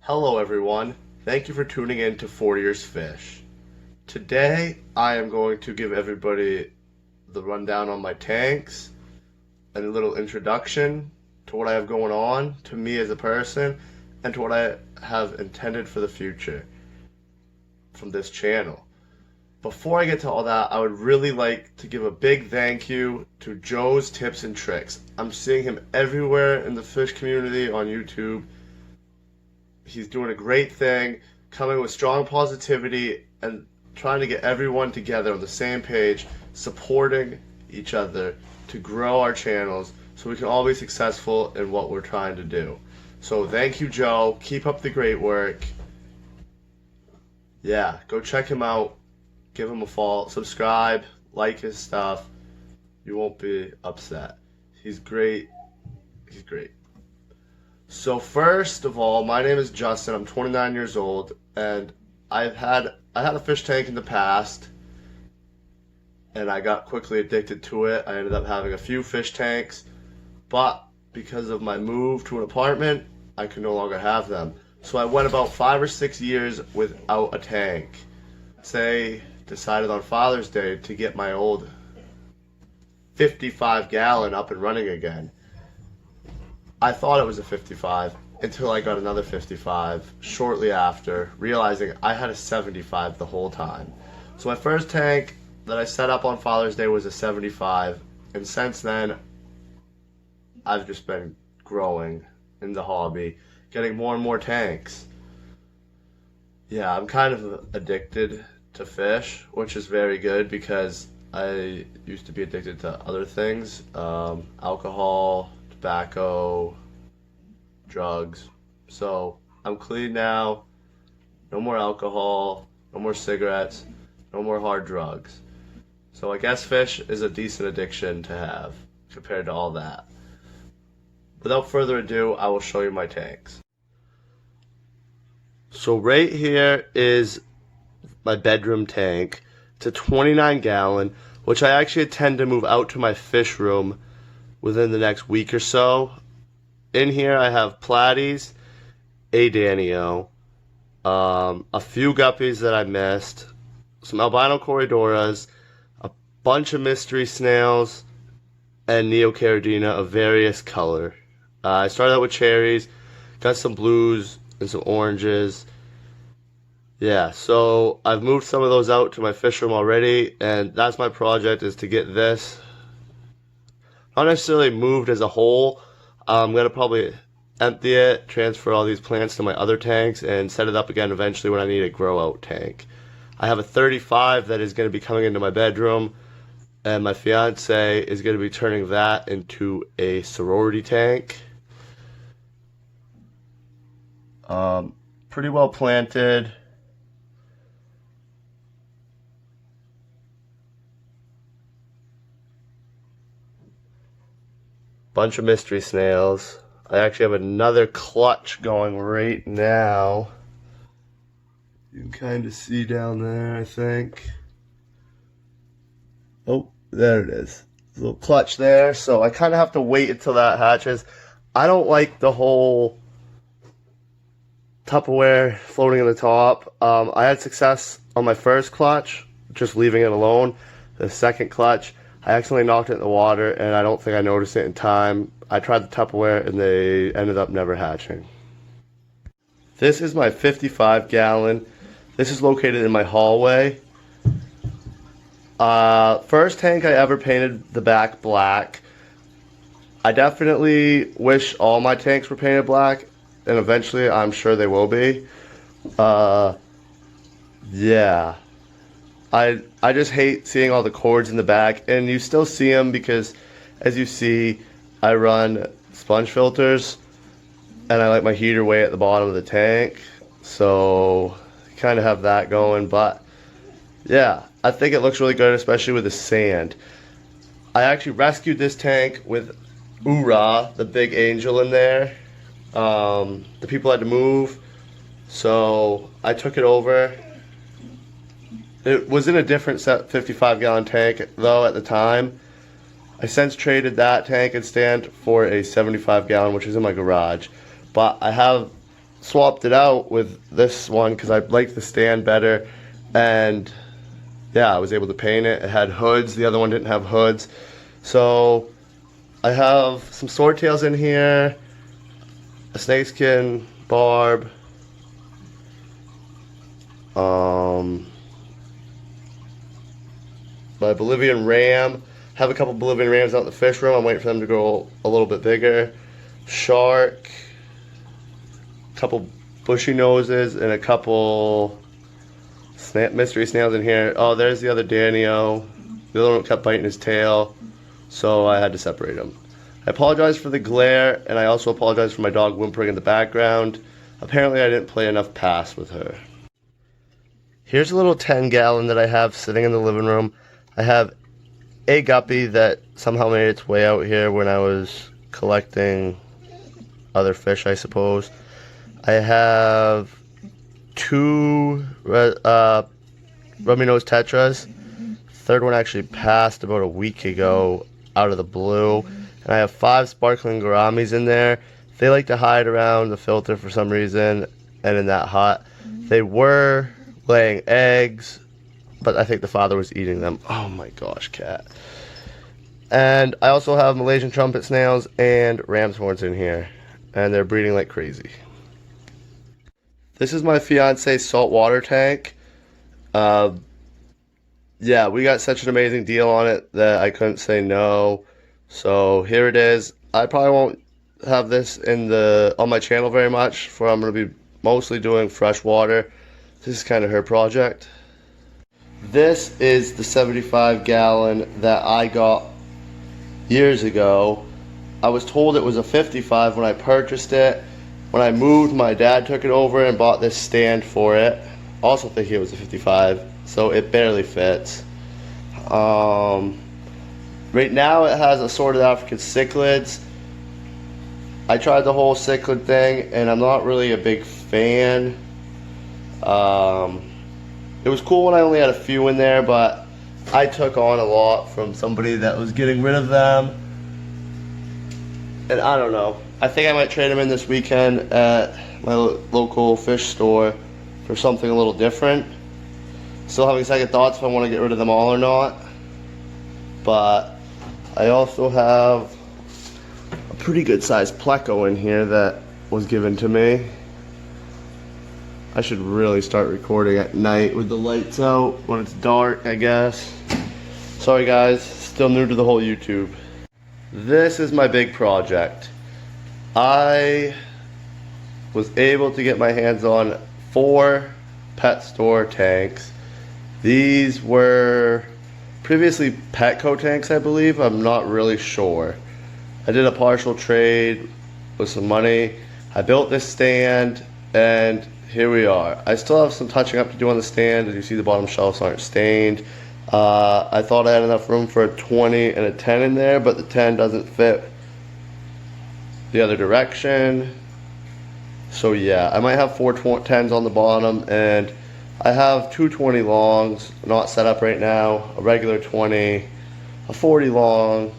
Hello everyone, thank you for tuning in to 40 Years Fish. Today I am going to give everybody the rundown on my tanks and a little introduction to what I have going on, to me as a person, and to what I have intended for the future from this channel. Before I get to all that, I would really like to give a big thank you to Joe's Tips and Tricks. I'm seeing him everywhere in the fish community on YouTube. He's doing a great thing, coming with strong positivity and trying to get everyone together on the same page, supporting each other to grow our channels so we can all be successful in what we're trying to do. So thank you, Joe. Keep up the great work. Yeah, go check him out. Give him a follow, subscribe, like his stuff. You won't be upset. He's great. He's great. So first of all, my name is Justin. I'm 29 years old, and I had a fish tank in the past, and I got quickly addicted to it. I ended up having a few fish tanks, but because of my move to an apartment, I could no longer have them. So I went about 5 or 6 years without a tank. Decided on Father's Day to get my old 55-gallon up and running again. I thought it was a 55 until I got another 55 shortly after, realizing I had a 75 the whole time. So my first tank that I set up on Father's Day was a 75, and since then I've just been growing in the hobby, getting more and more tanks. Yeah, I'm kind of addicted to fish, which is very good because I used to be addicted to other things, alcohol, tobacco, drugs. So I'm clean now. No more alcohol, no more cigarettes, no more hard drugs. So I guess fish is a decent addiction to have compared to all that. Without further ado, I will show you my tanks. So right here is my bedroom tank. It's a 29-gallon, which I actually intend to move out to my fish room within the next week or so. In here I have platies, a Danio, a few guppies that I missed, some albino corydoras, a bunch of mystery snails, and neocaridina of various color. I started out with cherries, got some blues and some oranges. Yeah, so I've moved some of those out to my fish room already, and that's my project, is to get this not necessarily moved as a whole. I'm going to probably empty it, transfer all these plants to my other tanks, and set it up again eventually when I need a grow out tank. I have a 35 that is going to be coming into my bedroom, and my fiance is going to be turning that into a sorority tank. Pretty well planted. Bunch of mystery snails. I actually have another clutch going right now. You can kind of see down there, I think. Oh, there it is. A little clutch there, so I kind of have to wait until that hatches. I don't like the whole Tupperware floating in the top. I had success on my first clutch, just leaving it alone. The second clutch, I accidentally knocked it in the water, and I don't think I noticed it in time. I tried the Tupperware, and they ended up never hatching. This is my 55-gallon. This is located in my hallway. First tank I ever painted the back black. I definitely wish all my tanks were painted black, and eventually I'm sure they will be. Yeah. I just hate seeing all the cords in the back, and you still see them because, as you see, I run sponge filters, and I like my heater way at the bottom of the tank, so kind of have that going. But yeah, I think it looks really good, especially with the sand. I actually rescued this tank with Ura, the big angel in there. The people had to move, so I took it over. It was in a different 55-gallon tank, though, at the time. I since traded that tank and stand for a 75-gallon, which is in my garage. But I have swapped it out with this one because I liked the stand better, and yeah, I was able to paint it. It had hoods. The other one didn't have hoods. So I have some swordtails in here, a snakeskin barb, my Bolivian ram. Have a couple Bolivian rams out in the fish room. I'm waiting for them to grow a little bit bigger. Shark, a couple bushy noses, and a couple mystery snails in here. Oh, there's the other Danio. The other one kept biting his tail, so I had to separate them. I apologize for the glare, and I also apologize for my dog whimpering in the background. Apparently I didn't play enough pass with her. Here's a little 10-gallon that I have sitting in the living room. I have a guppy that somehow made its way out here when I was collecting other fish, I suppose. I have two rummy-nosed tetras. Third one actually passed about a week ago out of the blue. And I have 5 sparkling gouramis in there. They like to hide around the filter for some reason and in that hut. They were laying eggs, but I think the father was eating them. Oh my gosh, cat. And I also have Malaysian trumpet snails and ram's horns in here, and they're breeding like crazy. This is my fiance's saltwater tank. Yeah, we got such an amazing deal on it that I couldn't say no. So here it is. I probably won't have this on my channel very much, for I'm going to be mostly doing freshwater. This is kind of her project. This is the 75-gallon that I got years ago. I was told it was a 55 when I purchased it. When I moved, my dad took it over and bought this stand for it. Also thinking it was a 55, so it barely fits. Right now it has assorted African cichlids. I tried the whole cichlid thing and I'm not really a big fan. It was cool when I only had a few in there, but I took on a lot from somebody that was getting rid of them. And I don't know. I think I might trade them in this weekend at my local fish store for something a little different. Still having second thoughts if I want to get rid of them all or not. But I also have a pretty good sized pleco in here that was given to me. I should really start recording at night with the lights out when it's dark, I guess. Sorry guys, still new to the whole YouTube. This is my big project. I was able to get my hands on 4 pet store tanks. These were previously Petco tanks, I believe. I'm not really sure. I did a partial trade with some money. I built this stand, and here we are. I still have some touching up to do on the stand. As you see, the bottom shelves aren't stained. I thought I had enough room for a 20 and a 10 in there, but the 10 doesn't fit the other direction. So yeah, I might have 4 10s on the bottom, and I have 2 20 longs not set up right now, a regular 20, a 40 long.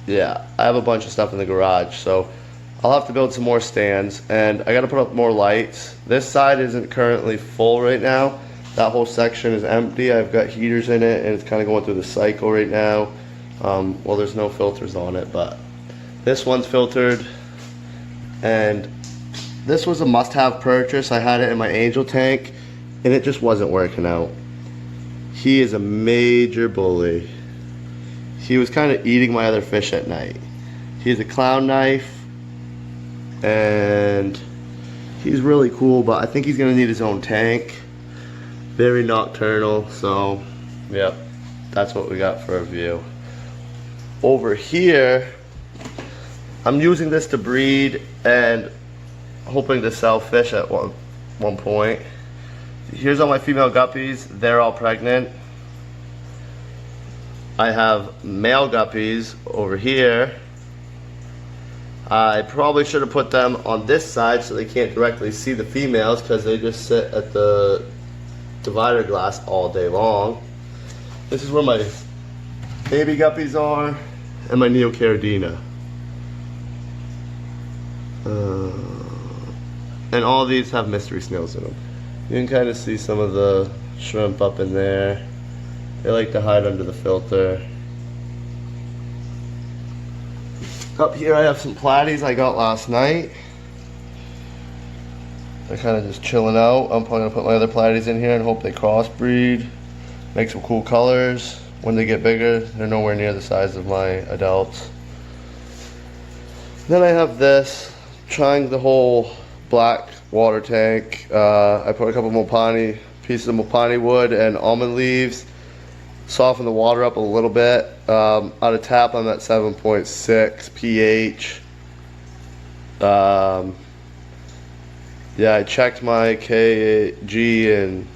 Yeah, I have a bunch of stuff in the garage, so I'll have to build some more stands, and I gotta put up more lights. This side isn't currently full right now. That whole section is empty. I've got heaters in it, and it's kind of going through the cycle right now. Well, there's no filters on it, but this one's filtered, and this was a must-have purchase. I had it in my angel tank, and it just wasn't working out. He is a major bully. He was kind of eating my other fish at night. He's a clown knife, and he's really cool, but I think he's gonna need his own tank. Very nocturnal, so yep, that's what we got for a view. Over here, I'm using this to breed and hoping to sell fish at one point. Here's all my female guppies. They're all pregnant. I have male guppies over here. I probably should have put them on this side so they can't directly see the females, because they just sit at the divider glass all day long. This is where my baby guppies are, and my Neocaridina. And all these have mystery snails in them. You can kind of see some of the shrimp up in there. They like to hide under the filter. Up here I have some platies I got last night. They're kind of just chilling out. I'm probably going to put my other platies in here and hope they crossbreed. Make some cool colors. When they get bigger, they're nowhere near the size of my adults. Then I have this, trying the whole black water tank. I put a couple pieces of Mopani wood and almond leaves. Soften the water up a little bit. Out of tap, I'm at 7.6 pH. Yeah, I checked my KG and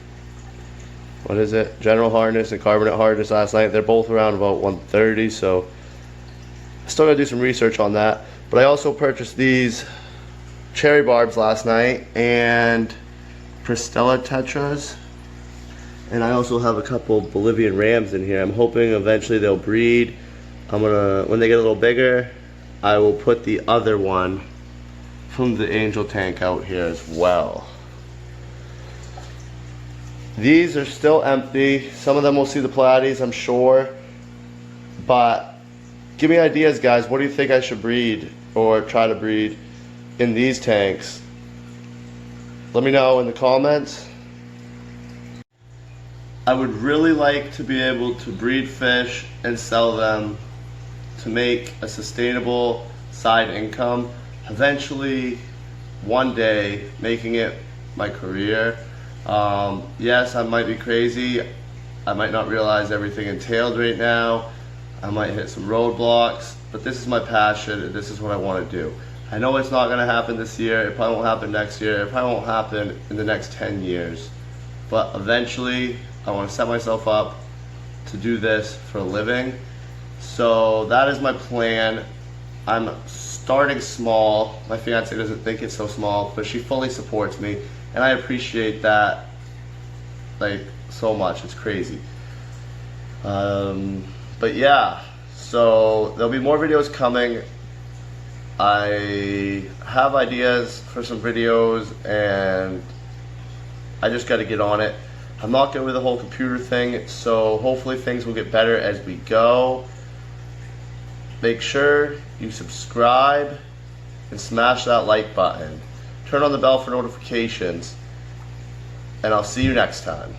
what is it? General hardness and carbonate hardness last night. They're both around about 130, so I still gotta do some research on that. But I also purchased these cherry barbs last night and Pristella tetras. And I also have a couple Bolivian rams in here. I'm hoping eventually they'll breed. When they get a little bigger, I will put the other one from the angel tank out here as well. These are still empty. Some of them will see the platies, I'm sure. But give me ideas, guys. What do you think I should breed or try to breed in these tanks? Let me know in the comments. I would really like to be able to breed fish and sell them to make a sustainable side income. Eventually, one day, making it my career. Yes, I might be crazy. I might not realize everything entailed right now. I might hit some roadblocks, but this is my passion and this is what I want to do. I know it's not going to happen this year. It probably won't happen next year. It probably won't happen in the next 10 years. But eventually, I want to set myself up to do this for a living. So that is my plan. I'm starting small. My fiance doesn't think it's so small, but she fully supports me, and I appreciate that like so much. It's crazy. But yeah, so there'll be more videos coming. I have ideas for some videos and I just got to get on it. I'm not good with the whole computer thing, so hopefully things will get better as we go. Make sure you subscribe and smash that like button. Turn on the bell for notifications, and I'll see you next time.